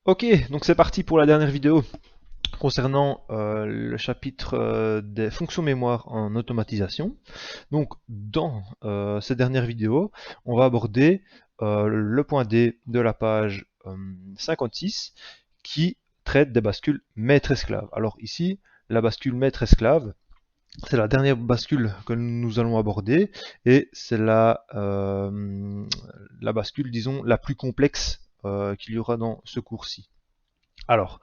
Ok, donc c'est parti pour la dernière vidéo concernant le chapitre des fonctions mémoire en automatisation. Donc dans cette dernière vidéo, on va aborder le point D de la page 56 qui traite des bascules maître-esclave. Alors ici, la bascule maître-esclave, c'est la dernière bascule que nous allons aborder et c'est la bascule, disons, la plus complexe qu'il y aura dans ce cours-ci. Alors,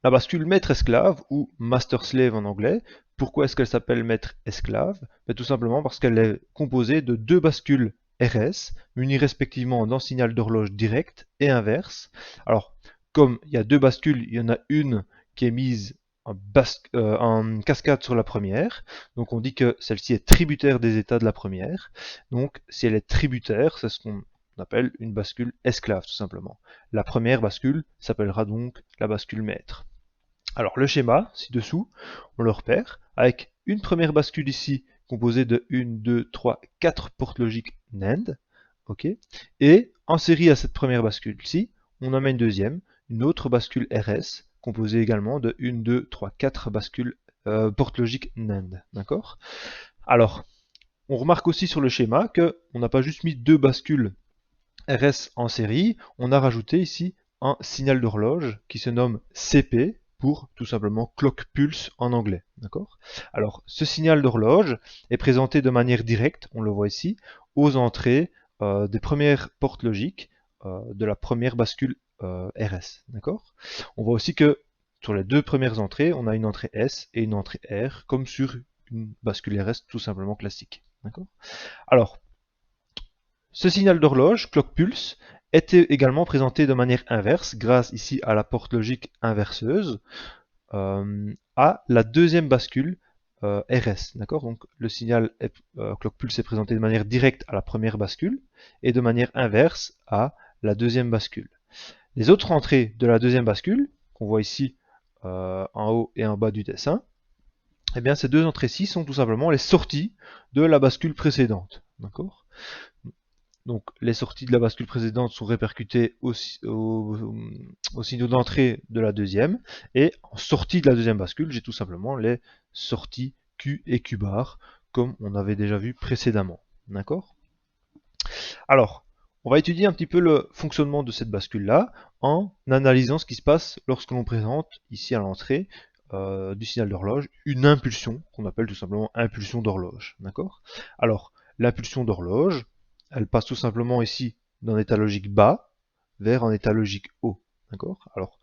la bascule maître-esclave ou master-slave en anglais, pourquoi est-ce qu'elle s'appelle maître-esclave? Tout simplement parce qu'elle est composée de deux bascules RS, munies respectivement d'un signal d'horloge direct et inverse. Alors, comme il y a deux bascules, il y en a une qui est mise en cascade sur la première, donc on dit que celle-ci est tributaire des états de la première. Donc, si elle est tributaire, c'est ce qu'on appelle une bascule esclave, tout simplement. La première bascule s'appellera donc la bascule maître. Alors le schéma, ci-dessous, on le repère avec une première bascule ici composée de 1, 2, 3, 4 portes logiques NAND, ok, et en série à cette première bascule-ci, on en met une deuxième, une autre bascule RS composée également de 1, 2, 3, 4 bascules portes logiques NAND, d'accord. Alors, on remarque aussi sur le schéma que on n'a pas juste mis deux bascules RS en série, on a rajouté ici un signal d'horloge qui se nomme CP pour tout simplement clock pulse en anglais. D'accord. Alors ce signal d'horloge est présenté de manière directe, on le voit ici, aux entrées des premières portes logiques de la première bascule RS. D'accord. On voit aussi que sur les deux premières entrées, on a une entrée S et une entrée R, comme sur une bascule RS tout simplement classique. D'accord. Alors, ce signal d'horloge, clock pulse, était également présenté de manière inverse, grâce ici à la porte logique inverseuse, à la deuxième bascule RS. D'accord. Donc le signal clock pulse est présenté de manière directe à la première bascule et de manière inverse à la deuxième bascule. Les autres entrées de la deuxième bascule, qu'on voit ici en haut et en bas du dessin, eh bien ces deux entrées-ci sont tout simplement les sorties de la bascule précédente. D'accord. Donc les sorties de la bascule précédente sont répercutées au signaux d'entrée de la deuxième. Et en sortie de la deuxième bascule, j'ai tout simplement les sorties Q et Q bar, comme on avait déjà vu précédemment. D'accord. Alors, on va étudier un petit peu le fonctionnement de cette bascule-là en analysant ce qui se passe lorsque l'on présente ici à l'entrée du signal d'horloge une impulsion qu'on appelle tout simplement impulsion d'horloge. D'accord. Alors, l'impulsion d'horloge, elle passe tout simplement ici d'un état logique bas vers un état logique haut. D'accord. Alors,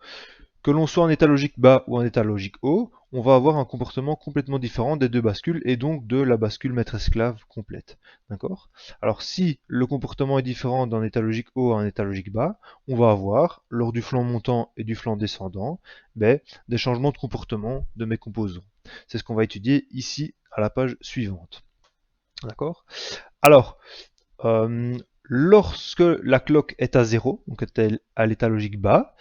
que l'on soit en état logique bas ou en état logique haut, on va avoir un comportement complètement différent des deux bascules et donc de la bascule maître-esclave complète. D'accord. Alors si le comportement est différent d'un état logique haut à un état logique bas, on va avoir, lors du flanc montant et du flanc descendant, des changements de comportement de mes composants. C'est ce qu'on va étudier ici à la page suivante. D'accord. Alors, lorsque la cloque est à 0, donc est à l'état logique bas,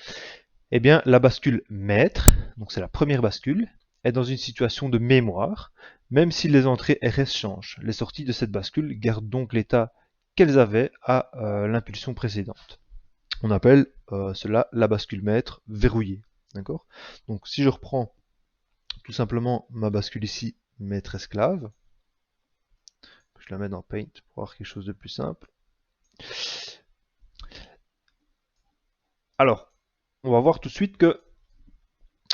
eh bien, la bascule maître, donc c'est la première bascule, est dans une situation de mémoire, même si les entrées RS changent. Les sorties de cette bascule gardent donc l'état qu'elles avaient à l'impulsion précédente. On appelle cela la bascule maître verrouillée. D'accord. Donc si je reprends tout simplement ma bascule ici, maître esclave, je la mets dans Paint pour avoir quelque chose de plus simple. Alors, on va voir tout de suite que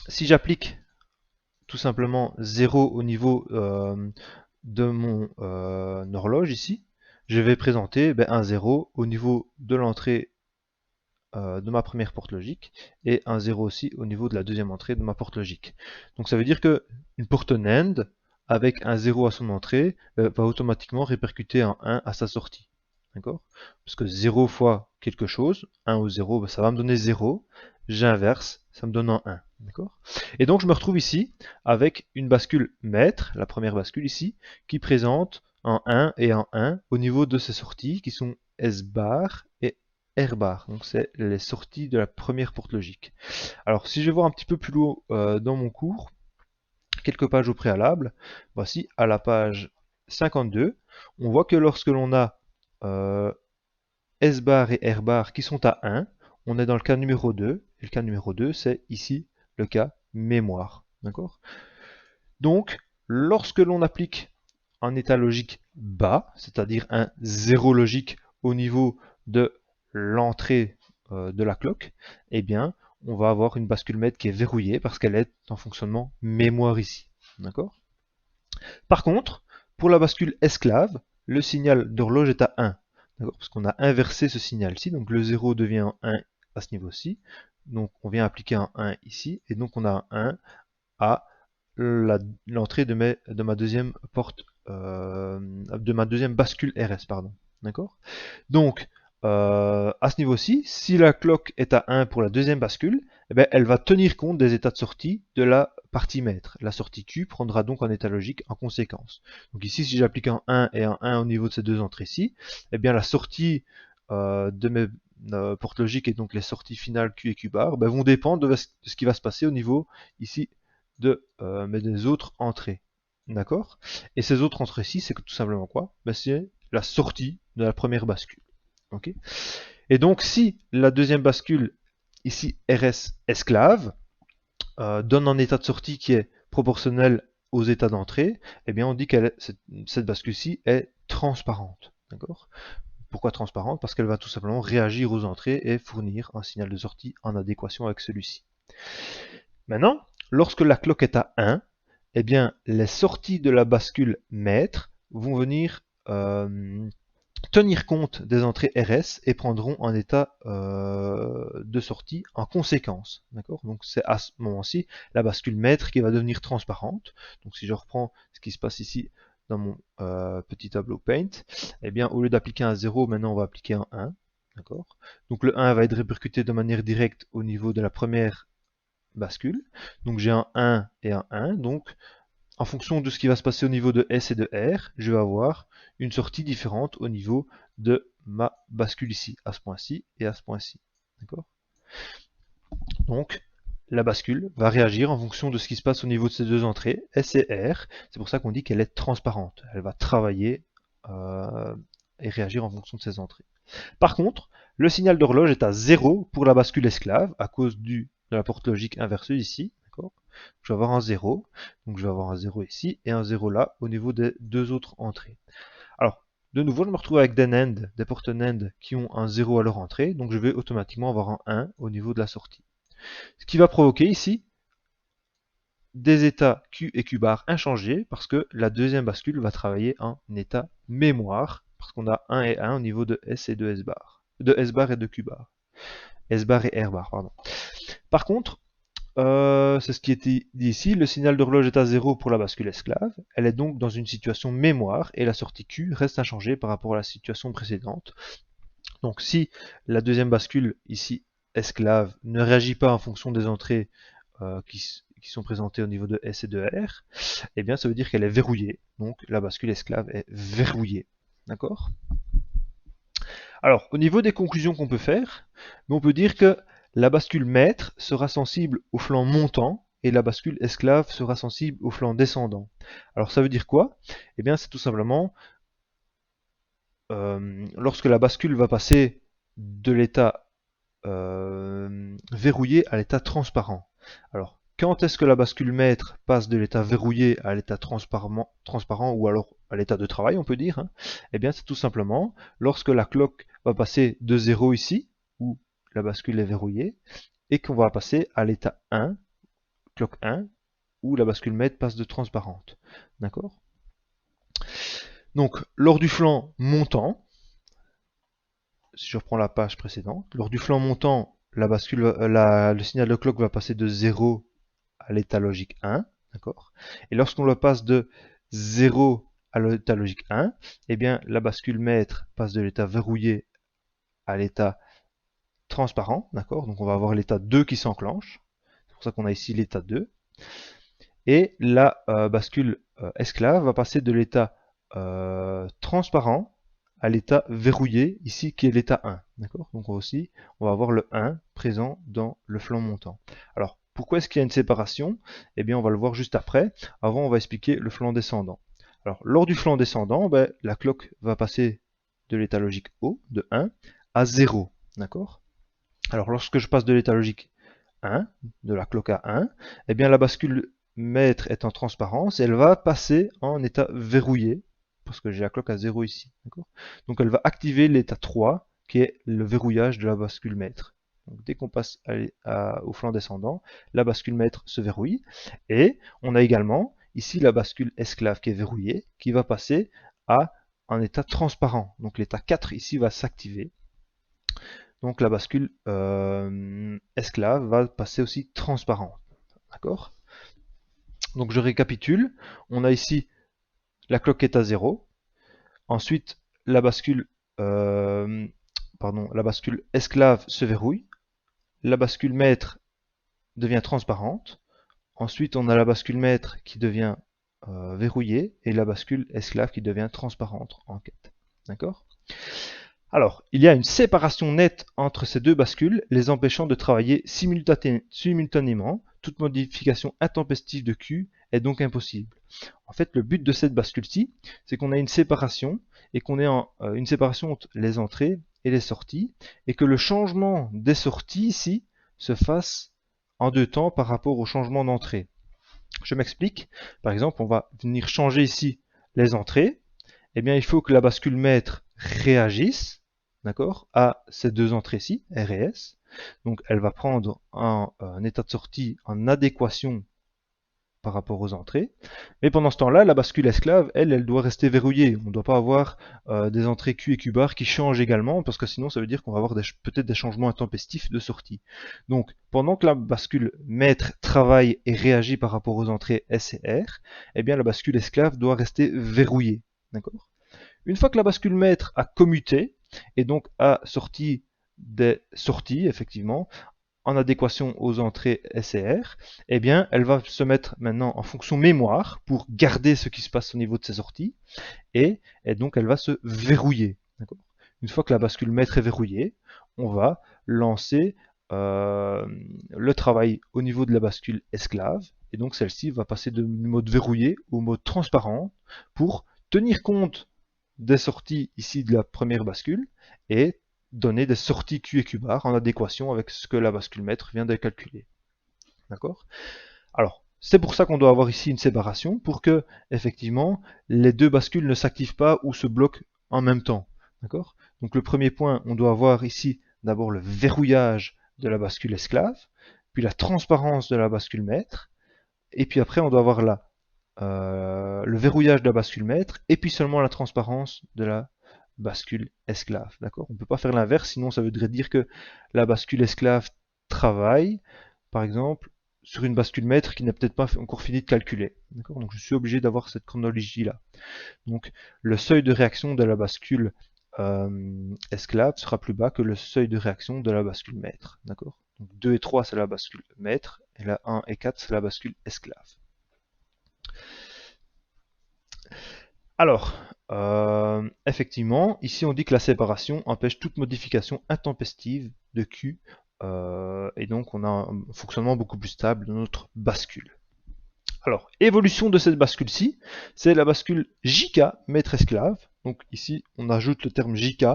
si j'applique tout simplement 0 au niveau de mon horloge ici, je vais présenter un 0 au niveau de l'entrée de ma première porte logique et un 0 aussi au niveau de la deuxième entrée de ma porte logique. Donc ça veut dire que une porte NAND avec un 0 à son entrée va automatiquement répercuter un 1 à sa sortie. D'accord. Parce que 0 fois quelque chose, 1 ou 0, ça va me donner 0. J'inverse, ça me donne un 1. D'accord. Et donc je me retrouve ici avec une bascule maître, la première bascule ici, qui présente un 1 et un 1 au niveau de ses sorties qui sont S bar et R bar. Donc c'est les sorties de la première porte logique. Alors si je vais voir un petit peu plus loin dans mon cours, quelques pages au préalable, voici à la page 52, on voit que lorsque l'on a S bar et R bar qui sont à 1, on est dans le cas numéro 2, et le cas numéro 2, c'est ici le cas mémoire. D'accord? Donc, lorsque l'on applique un état logique bas, c'est-à-dire un 0 logique au niveau de l'entrée de la clock, eh bien, on va avoir une bascule maître qui est verrouillée parce qu'elle est en fonctionnement mémoire ici. D'accord? Par contre, pour la bascule esclave, le signal d'horloge est à 1. Parce qu'on a inversé ce signal-ci, donc le 0 devient 1 à ce niveau-ci. Donc on vient appliquer un 1 ici, et donc on a un 1 à l'entrée de ma deuxième porte, de ma deuxième bascule RS, pardon. D'accord? Donc, à ce niveau-ci, si la clock est à 1 pour la deuxième bascule, eh bien, elle va tenir compte des états de sortie de la partie maître. La sortie Q prendra donc un état logique en conséquence. Donc ici, si j'applique un 1 et un 1 au niveau de ces deux entrées-ci, eh bien la sortie de mes portes logiques et donc les sorties finales Q et Q bar ben, vont dépendre de ce qui va se passer au niveau ici de des autres entrées. D'accord? Et ces autres entrées-ci, c'est tout simplement quoi? Ben, c'est la sortie de la première bascule. Okay. Et donc, si la deuxième bascule, ici RS esclave, donne un état de sortie qui est proportionnel aux états d'entrée, eh bien on dit que cette bascule-ci est transparente. D'accord? Pourquoi transparente? Parce qu'elle va tout simplement réagir aux entrées et fournir un signal de sortie en adéquation avec celui-ci. Maintenant, lorsque la clock est à 1, eh bien les sorties de la bascule maître vont venir tenir compte des entrées RS et prendront un état de sortie en conséquence. D'accord? Donc c'est à ce moment-ci la bascule maître qui va devenir transparente. Donc si je reprends ce qui se passe ici dans mon petit tableau Paint, eh bien au lieu d'appliquer un 0, maintenant on va appliquer un 1. D'accord? Donc le 1 va être répercuté de manière directe au niveau de la première bascule. Donc j'ai un 1 et un 1. Donc en fonction de ce qui va se passer au niveau de S et de R, je vais avoir une sortie différente au niveau de ma bascule ici, à ce point-ci et à ce point-ci. D'accord? Donc, la bascule va réagir en fonction de ce qui se passe au niveau de ces deux entrées, S et R. C'est pour ça qu'on dit qu'elle est transparente. Elle va travailler et réagir en fonction de ces entrées. Par contre, le signal d'horloge est à 0 pour la bascule esclave à cause de la porte logique inversée ici. Je vais avoir un 0, donc je vais avoir un 0 ici et un 0 là au niveau des deux autres entrées. Alors, de nouveau, je me retrouve avec des NAND, des portes NAND qui ont un 0 à leur entrée, donc je vais automatiquement avoir un 1 au niveau de la sortie. Ce qui va provoquer ici des états Q et Q bar inchangés parce que la deuxième bascule va travailler en état mémoire parce qu'on a 1 et 1 au niveau de S et de S bar. De S bar et de Q bar. S bar et R bar, pardon. Par contre, c'est ce qui est dit ici, le signal d'horloge est à 0 pour la bascule esclave, elle est donc dans une situation mémoire et la sortie Q reste inchangée par rapport à la situation précédente. Donc si la deuxième bascule ici esclave ne réagit pas en fonction des entrées qui sont présentées au niveau de S et de R, eh bien ça veut dire qu'elle est verrouillée, donc la bascule esclave est verrouillée. D'accord? Alors, au niveau des conclusions qu'on peut faire, on peut dire que la bascule maître sera sensible au flanc montant et la bascule esclave sera sensible au flanc descendant. Alors ça veut dire quoi? Eh bien c'est tout simplement lorsque la bascule va passer de l'état verrouillé à l'état transparent. Alors quand est-ce que la bascule maître passe de l'état verrouillé à l'état transparent ou alors à l'état de travail, on peut dire, hein? Eh bien c'est tout simplement lorsque la clock va passer de 0 ici, où la bascule est verrouillée, et qu'on va passer à l'état 1, clock 1, où la bascule maître passe de transparente. D'accord? Donc lors du flanc montant, si je reprends la page précédente, lors du flanc montant, le signal de clock va passer de 0 à l'état logique 1, d'accord? Et lorsqu'on le passe de 0 à l'état logique 1, eh bien la bascule maître passe de l'état verrouillé à l'état transparent, d'accord? Donc on va avoir l'état 2 qui s'enclenche, c'est pour ça qu'on a ici l'état 2. Et la bascule esclave va passer de l'état transparent à l'état verrouillé, ici qui est l'état 1. D'accord? Donc aussi, on va avoir le 1 présent dans le flanc montant. Alors, pourquoi est-ce qu'il y a une séparation? Eh bien, on va le voir juste après. Avant, on va expliquer le flanc descendant. Alors, lors du flanc descendant, ben, la clock va passer de l'état logique haut, de 1, à 0. D'accord? Alors lorsque je passe de l'état logique 1, de la cloque à 1, eh bien la bascule maître est en transparence, elle va passer en état verrouillé, parce que j'ai la cloque à 0 ici. Donc elle va activer l'état 3, qui est le verrouillage de la bascule maître. Donc dès qu'on passe au flanc descendant, la bascule maître se verrouille. Et on a également ici la bascule esclave qui est verrouillée, qui va passer à un état transparent. Donc l'état 4 ici va s'activer. Donc la bascule esclave va passer aussi transparente. D'accord? Donc je récapitule. On a ici la cloque est à 0. Ensuite, la bascule esclave se verrouille. La bascule maître devient transparente. Ensuite, on a la bascule maître qui devient verrouillée et la bascule esclave qui devient transparente en quête. D'accord? Alors, il y a une séparation nette entre ces deux bascules, les empêchant de travailler simultanément. Toute modification intempestive de Q est donc impossible. En fait, le but de cette bascule-ci, c'est qu'on a une séparation et qu'on ait une séparation entre les entrées et les sorties, et que le changement des sorties ici se fasse en deux temps par rapport au changement d'entrée. Je m'explique. Par exemple, on va venir changer ici les entrées. Eh bien, il faut que la bascule maître réagisse, d'accord, à ces deux entrées-ci, R et S. Donc, elle va prendre un état de sortie en adéquation par rapport aux entrées. Mais pendant ce temps-là, la bascule esclave, elle doit rester verrouillée. On ne doit pas avoir des entrées Q et Q bar qui changent également, parce que sinon ça veut dire qu'on va avoir peut-être des changements intempestifs de sortie. Donc, pendant que la bascule maître travaille et réagit par rapport aux entrées S et R, eh bien la bascule esclave doit rester verrouillée. D'accord ? Une fois que la bascule maître a commuté, et donc a sorti des sorties, effectivement, en adéquation aux entrées S et R, eh bien, elle va se mettre maintenant en fonction mémoire pour garder ce qui se passe au niveau de ses sorties, et donc elle va se verrouiller. Une fois que la bascule maître est verrouillée, on va lancer le travail au niveau de la bascule esclave, et donc celle-ci va passer du mode verrouillé au mode transparent pour tenir compte des sorties ici de la première bascule et donner des sorties Q et Q bar en adéquation avec ce que la bascule maître vient de calculer. D'accord? Alors, c'est pour ça qu'on doit avoir ici une séparation pour que, effectivement, les deux bascules ne s'activent pas ou se bloquent en même temps. D'accord? Donc le premier point, on doit avoir ici d'abord le verrouillage de la bascule esclave, puis la transparence de la bascule maître, et puis après on doit avoir le verrouillage de la bascule maître, et puis seulement la transparence de la bascule esclave. D'accord? On ne peut pas faire l'inverse, sinon ça voudrait dire que la bascule esclave travaille, par exemple, sur une bascule maître qui n'a peut-être pas encore fini de calculer. Donc je suis obligé d'avoir cette chronologie-là. Donc le seuil de réaction de la bascule esclave sera plus bas que le seuil de réaction de la bascule maître. D'accord? Donc 2 et 3 c'est la bascule maître, et la 1 et 4 c'est la bascule esclave. Alors, effectivement, ici on dit que la séparation empêche toute modification intempestive de Q, et donc on a un fonctionnement beaucoup plus stable de notre bascule. Alors, évolution de cette bascule-ci, c'est la bascule JK, maître-esclave. Donc ici, on ajoute le terme JK.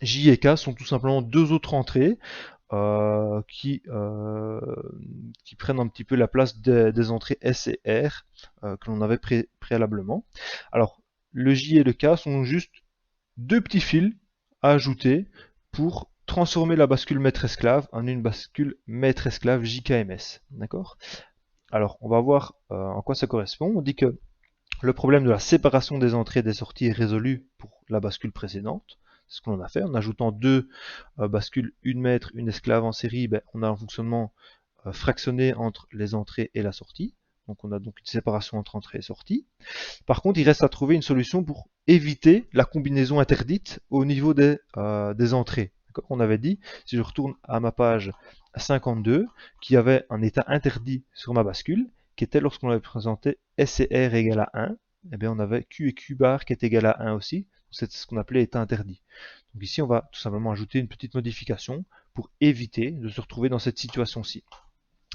J et K sont tout simplement deux autres entrées qui prennent un petit peu la place des entrées S et R que l'on avait préalablement. Alors, le J et le K sont juste deux petits fils à ajouter pour transformer la bascule maître-esclave en une bascule maître-esclave JKMS. D'accord? Alors, on va voir en quoi ça correspond. On dit que le problème de la séparation des entrées et des sorties est résolu pour la bascule précédente. C'est ce qu'on a fait. En ajoutant deux bascules, une maître, une esclave en série, on a un fonctionnement fractionné entre les entrées et la sortie. Donc on a donc une séparation entre entrée et sortie. Par contre, il reste à trouver une solution pour éviter la combinaison interdite au niveau des entrées. On avait dit, si je retourne à ma page 52, qu'il y avait un état interdit sur ma bascule, qui était lorsqu'on avait présenté S et R égale à 1, eh bien on avait Q et Q bar qui est égal à 1 aussi, c'est ce qu'on appelait état interdit. Donc ici on va tout simplement ajouter une petite modification pour éviter de se retrouver dans cette situation-ci.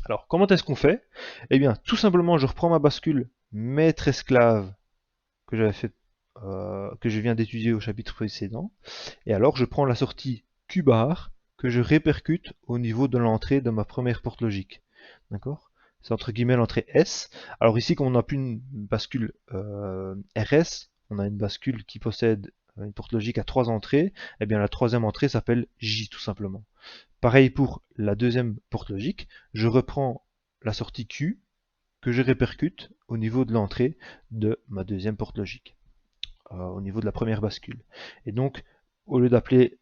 Alors comment est-ce qu'on fait? Eh bien tout simplement je reprends ma bascule maître-esclave que j'avais fait, que je viens d'étudier au chapitre précédent, et alors je prends la sortie Q bar que je répercute au niveau de l'entrée de ma première porte logique. D'accord? C'est entre guillemets l'entrée S. Alors ici, comme on n'a plus une bascule RS, on a une bascule qui possède une porte logique à 3 entrées, et bien la troisième entrée s'appelle J tout simplement. Pareil pour la deuxième porte logique, je reprends la sortie Q que je répercute au niveau de l'entrée de ma deuxième porte logique, au niveau de la première bascule. Et donc, au lieu d'appeler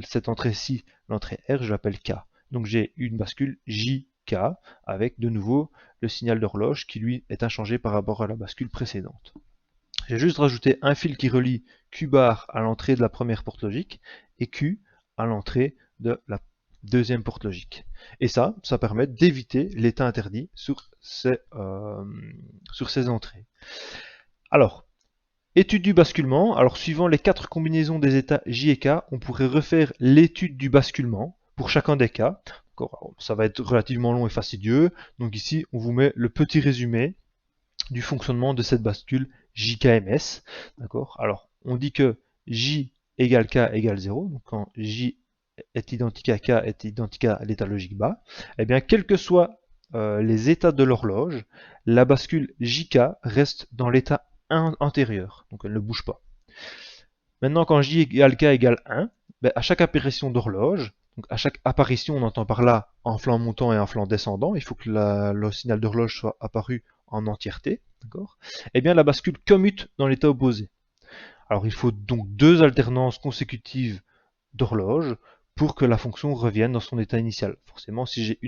cette entrée-ci l'entrée R, je l'appelle K. Donc j'ai une bascule JK avec de nouveau le signal d'horloge qui lui est inchangé par rapport à la bascule précédente. J'ai juste rajouté un fil qui relie Q bar à l'entrée de la première porte logique et Q à l'entrée de la deuxième porte logique. Et ça permet d'éviter l'état interdit sur ces entrées. Alors, étude du basculement. Alors, suivant les 4 combinaisons des états J et K, on pourrait refaire l'étude du basculement pour chacun des cas. Ça va être relativement long et fastidieux. Donc ici, on vous met le petit résumé du fonctionnement de cette bascule JKMS. D'accord. Alors, on dit que J égale K égale 0. Donc, quand J est identique à K est identique à l'état logique bas, eh bien, quels que soient les états de l'horloge, la bascule JK reste dans l'état antérieur, donc elle ne bouge pas. Maintenant, quand J égale K égale 1, ben, à chaque apparition d'horloge, donc à chaque apparition, on entend par là un flanc montant et un flanc descendant, il faut que le signal d'horloge soit apparu en entièreté, d'accord? Eh bien, la bascule commute dans l'état opposé. Alors, il faut donc 2 alternances consécutives d'horloge pour que la fonction revienne dans son état initial. Forcément, si j'ai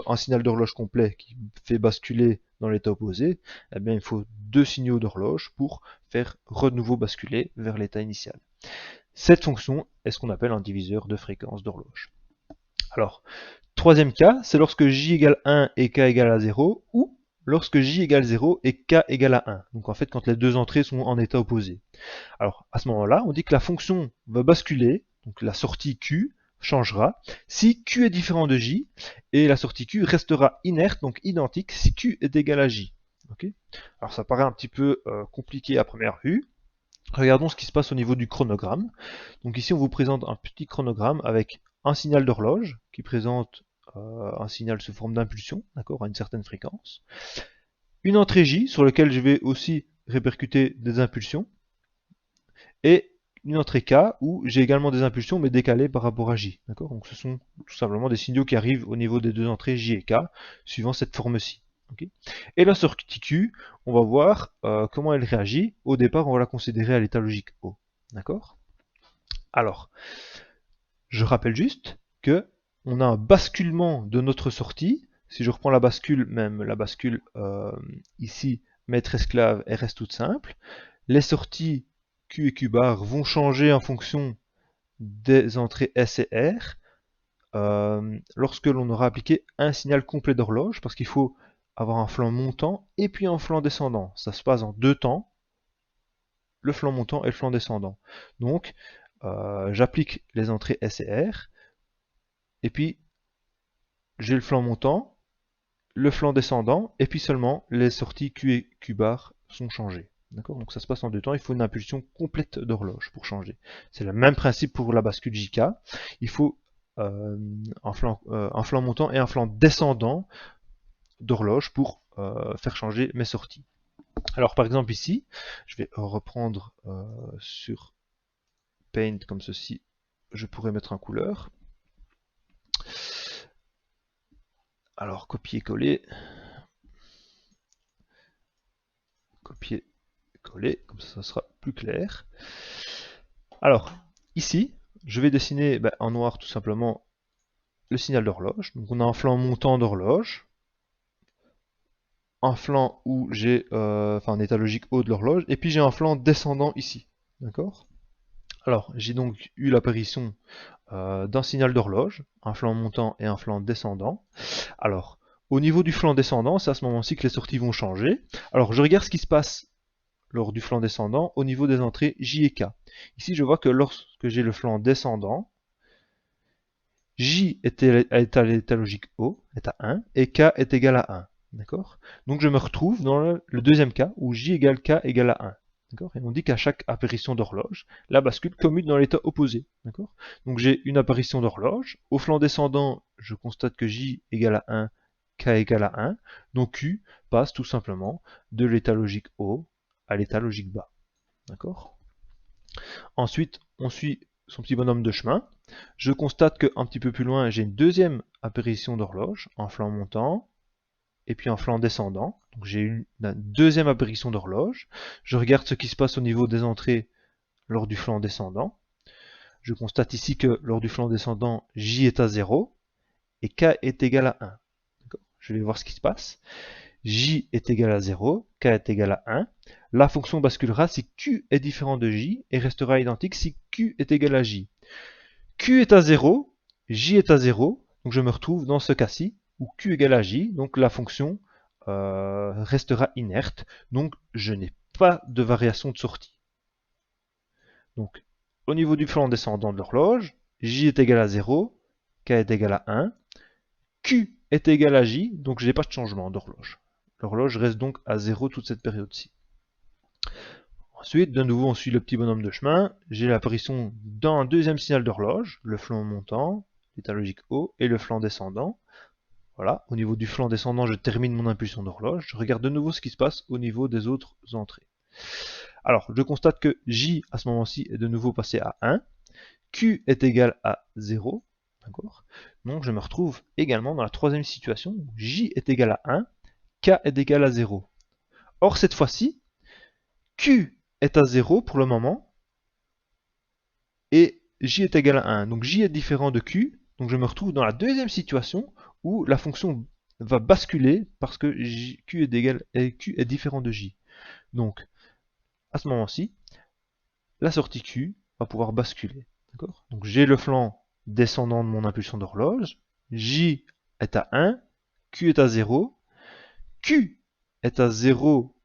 un signal d'horloge complet qui fait basculer dans l'état opposé, eh bien, il faut 2 signaux d'horloge pour faire de nouveau basculer vers l'état initial. Cette fonction est ce qu'on appelle un diviseur de fréquence d'horloge. Alors, troisième cas, c'est lorsque J égale 1 et K égale à 0, ou lorsque J égale 0 et K égale à 1. Donc en fait, quand les deux entrées sont en état opposé. Alors, à ce moment-là, on dit que la fonction va basculer, donc la sortie Q changera, si Q est différent de J, et la sortie Q restera inerte, donc identique, si Q est égal à J. Okay. Alors ça paraît un petit peu compliqué à première vue. Regardons ce qui se passe au niveau du chronogramme. Donc ici, on vous présente un petit chronogramme avec un signal d'horloge qui présente un signal sous forme d'impulsion, d'accord, à une certaine fréquence. Une entrée J sur laquelle je vais aussi répercuter des impulsions. Et une entrée K où j'ai également des impulsions mais décalées par rapport à J. Donc ce sont tout simplement des signaux qui arrivent au niveau des deux entrées J et K, suivant cette forme-ci. Okay. Et la sortie Q, on va voir comment elle réagit. Au départ, on va la considérer à l'état logique O. D'accord. Alors, je rappelle juste que on a un basculement de notre sortie. Si je reprends la bascule, même la bascule ici, maître-esclave, elle reste toute simple. Les sorties Q et Q bar vont changer en fonction des entrées S et R lorsque l'on aura appliqué un signal complet d'horloge, parce qu'il faut avoir un flanc montant et puis un flanc descendant. Ça se passe en 2 temps, le flanc montant et le flanc descendant. Donc, j'applique les entrées S et R, et puis j'ai le flanc montant, le flanc descendant, et puis seulement les sorties Q et Q bar sont changées. Donc ça se passe en 2 temps, il faut une impulsion complète d'horloge pour changer. C'est le même principe pour la bascule JK. Il faut un flanc montant et un flanc descendant d'horloge pour faire changer mes sorties. Alors par exemple ici, je vais reprendre sur Paint comme ceci, je pourrais mettre un couleur. Alors copier-coller, copier-coller, comme ça sera plus clair. Alors ici, je vais dessiner en noir tout simplement le signal d'horloge. Donc on a un flanc montant d'horloge, un flanc où j'ai un état logique haut de l'horloge, et puis j'ai un flanc descendant ici. D'accord. Alors j'ai donc eu l'apparition d'un signal d'horloge, un flanc montant et un flanc descendant. Alors au niveau du flanc descendant, c'est à ce moment-ci que les sorties vont changer. Alors je regarde ce qui se passe lors du flanc descendant au niveau des entrées J et K. Ici je vois que lorsque j'ai le flanc descendant, J est à l'état logique O, est à 1, et K est égal à 1. D'accord. Donc je me retrouve dans le deuxième cas où J égale K égale à 1. D'accord. Et on dit qu'à chaque apparition d'horloge, la bascule commute dans l'état opposé. D'accord. Donc j'ai une apparition d'horloge. Au flanc descendant, je constate que J égale à 1, K égale à 1. Donc Q passe tout simplement de l'état logique haut à l'état logique bas. D'accord. Ensuite, on suit son petit bonhomme de chemin. Je constate qu'un petit peu plus loin, j'ai une deuxième apparition d'horloge en flanc montant et puis en flanc descendant. Donc j'ai une deuxième apparition d'horloge. Je regarde ce qui se passe au niveau des entrées lors du flanc descendant. Je constate ici que lors du flanc descendant, J est à 0 et K est égal à 1. Je vais voir ce qui se passe. J est égal à 0, K est égal à 1. La fonction basculera si Q est différent de J et restera identique si Q est égal à J. Q est à 0, J est à 0, donc je me retrouve dans ce cas-ci où Q égale à J, donc la fonction restera inerte, donc je n'ai pas de variation de sortie. Donc au niveau du flanc descendant de l'horloge, J est égal à 0, K est égal à 1, Q est égal à J, donc je n'ai pas de changement d'horloge. L'horloge reste donc à 0 toute cette période-ci. Ensuite, de nouveau, on suit le petit bonhomme de chemin. J'ai l'apparition d'un deuxième signal d'horloge, le flanc montant, l'état logique haut, et le flanc descendant. Voilà, au niveau du flanc descendant, je termine mon impulsion d'horloge. Je regarde de nouveau ce qui se passe au niveau des autres entrées. Alors, je constate que J, à ce moment-ci, est de nouveau passé à 1. Q est égal à 0. D'accord. Donc, je me retrouve également dans la troisième situation où J est égal à 1, K est égal à 0. Or, cette fois-ci, Q est à 0 pour le moment, et J est égal à 1. Donc J est différent de Q, donc je me retrouve dans la deuxième situation où la fonction va basculer parce que Q est différent de J. Donc, à ce moment-ci, la sortie Q va pouvoir basculer. Donc j'ai le flanc descendant de mon impulsion d'horloge, J est à 1, Q est à 0, Q est à 0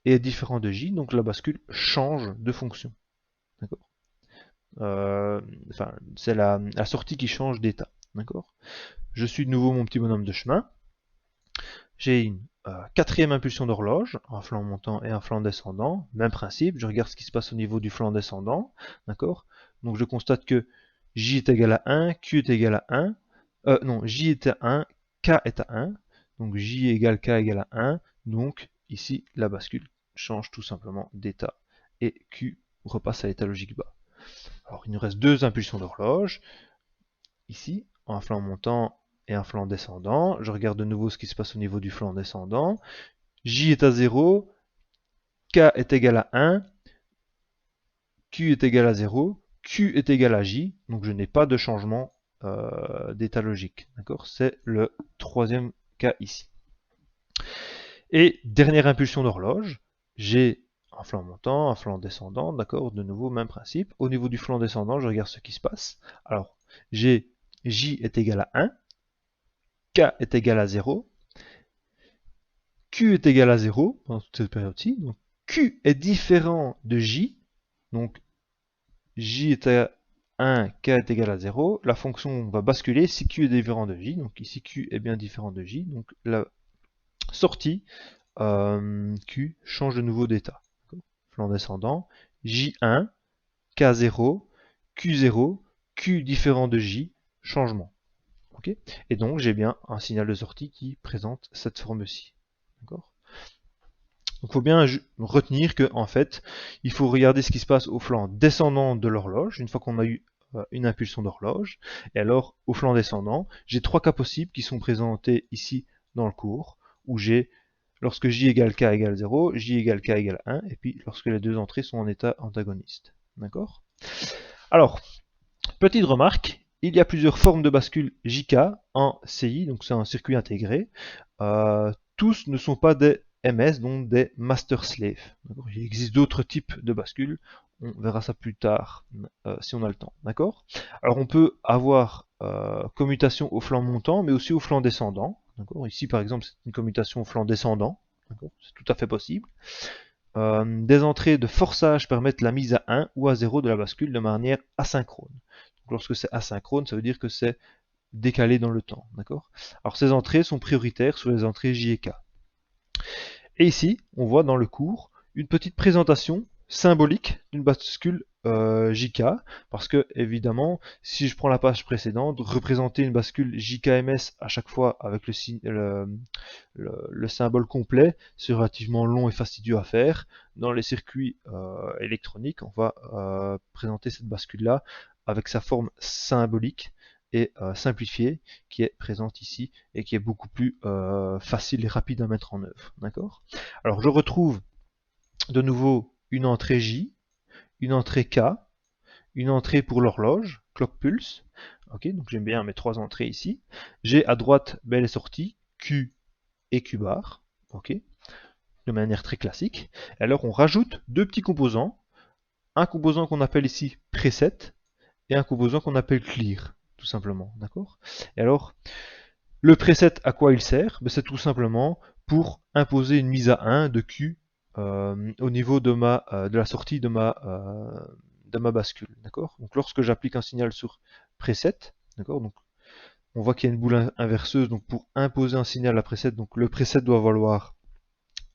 et est différent de J, donc la bascule change de fonction. D'accord. C'est la sortie qui change d'état. D'accord. Je suis de nouveau mon petit bonhomme de chemin. J'ai une quatrième impulsion d'horloge, un flanc montant et un flanc descendant. Même principe, je regarde ce qui se passe au niveau du flanc descendant. D'accord. Donc je constate que J est égal à 1, Q est égal à 1. Non, J est à 1, K est à 1. Donc J égale K égale à 1. Donc ici, la bascule change tout simplement d'état. Et Q repasse à l'état logique bas. Alors il nous reste deux impulsions d'horloge. Ici, un flanc montant et un flanc descendant. Je regarde de nouveau ce qui se passe au niveau du flanc descendant. J est à 0, K est égal à 1, Q est égal à 0, Q est égal à J, donc je n'ai pas de changement d'état logique. C'est le troisième cas ici. Et dernière impulsion d'horloge, j'ai un flanc montant, un flanc descendant, d'accord, de nouveau même principe. Au niveau du flanc descendant, je regarde ce qui se passe. Alors, j'ai J est égal à 1, K est égal à 0, Q est égal à 0 pendant toute cette période-ci. Donc Q est différent de J. Donc J est à 1, K est égal à 0. La fonction va basculer si Q est différent de J. Donc ici Q est bien différent de J. Donc la sortie Q change de nouveau d'état. Flanc descendant, J1, K0, Q0, Q différent de J, changement. Okay. Et donc j'ai bien un signal de sortie qui présente cette forme-ci. D'accord. Donc il faut bien retenir que en fait, il faut regarder ce qui se passe au flanc descendant de l'horloge, une fois qu'on a eu une impulsion d'horloge. Et alors, au flanc descendant, j'ai trois cas possibles qui sont présentés ici dans le cours, où j'ai lorsque J égale K égale 0, J égale K égale 1, et puis lorsque les deux entrées sont en état antagoniste. D'accord. Alors, petite remarque, il y a plusieurs formes de bascule JK en CI, donc c'est un circuit intégré. Tous ne sont pas des MS, donc des master-slave. Il existe d'autres types de bascules, on verra ça plus tard si on a le temps. D'accord. Alors on peut avoir commutation au flanc montant, mais aussi au flanc descendant. Ici par exemple c'est une commutation au flanc descendant, c'est tout à fait possible. Des entrées de forçage permettent la mise à 1 ou à 0 de la bascule de manière asynchrone. Donc, lorsque c'est asynchrone, ça veut dire que c'est décalé dans le temps. D'accord. Alors ces entrées sont prioritaires sur les entrées J et K. Et ici, on voit dans le cours une petite présentation symbolique d'une bascule JK, parce que évidemment, si je prends la page précédente, représenter une bascule JKMS à chaque fois avec le symbole complet, c'est relativement long et fastidieux à faire. Dans les circuits électroniques, on va présenter cette bascule-là avec sa forme symbolique et simplifiée qui est présente ici et qui est beaucoup plus facile et rapide à mettre en œuvre. D'accord? Alors je retrouve de nouveau une entrée J, une entrée K, une entrée pour l'horloge, clock pulse. Ok, donc j'aime bien mes trois entrées ici. J'ai à droite les sorties Q et Q bar. Ok, de manière très classique. Et alors on rajoute deux petits composants. Un composant qu'on appelle ici preset et un composant qu'on appelle clear, tout simplement. D'accord? Et alors, le preset, à quoi il sert? C'est tout simplement pour imposer une mise à 1 de Q au niveau de la sortie de ma bascule. D'accord? Donc lorsque j'applique un signal sur preset, d'accord? Donc on voit qu'il y a une boule inverseuse. Donc pour imposer un signal à preset, donc le preset doit valoir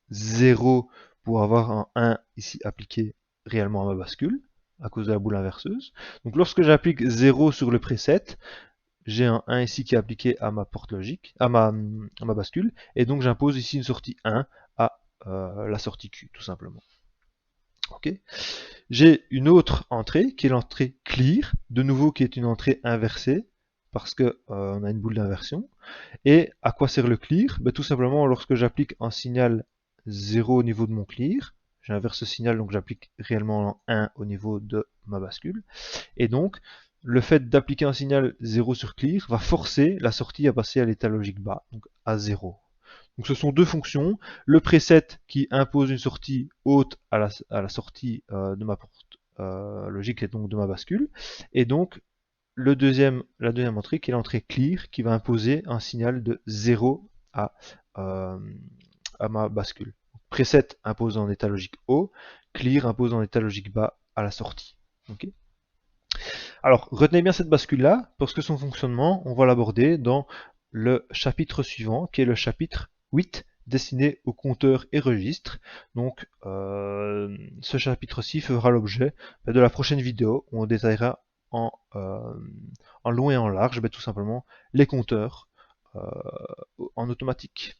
0 pour avoir un 1 ici appliqué réellement à ma bascule, à cause de la boule inverseuse. Donc lorsque j'applique 0 sur le preset, j'ai un 1 ici qui est appliqué à ma porte logique, à ma bascule, et donc j'impose ici une sortie 1 à la sortie Q, tout simplement. Ok. J'ai une autre entrée qui est l'entrée clear, de nouveau qui est une entrée inversée, parce que on a une boule d'inversion. Et à quoi sert le clear? Tout simplement lorsque j'applique un signal 0 au niveau de mon clear, j'inverse ce signal, donc j'applique réellement un 1 au niveau de ma bascule. Et donc, le fait d'appliquer un signal 0 sur clear va forcer la sortie à passer à l'état logique bas, donc à 0. Donc ce sont deux fonctions, le preset qui impose une sortie haute à la sortie de ma porte logique et donc de ma bascule, et donc la deuxième entrée qui est l'entrée clear qui va imposer un signal de 0 euh, à ma bascule. Preset impose en état logique haut, clear impose en état logique bas à la sortie. Okay. Alors, retenez bien cette bascule-là, parce que son fonctionnement, on va l'aborder dans le chapitre suivant, qui est le chapitre 8, destiné aux compteurs et registres. Donc, ce chapitre-ci fera l'objet de la prochaine vidéo, où on détaillera en long et en large, tout simplement, les compteurs en automatique.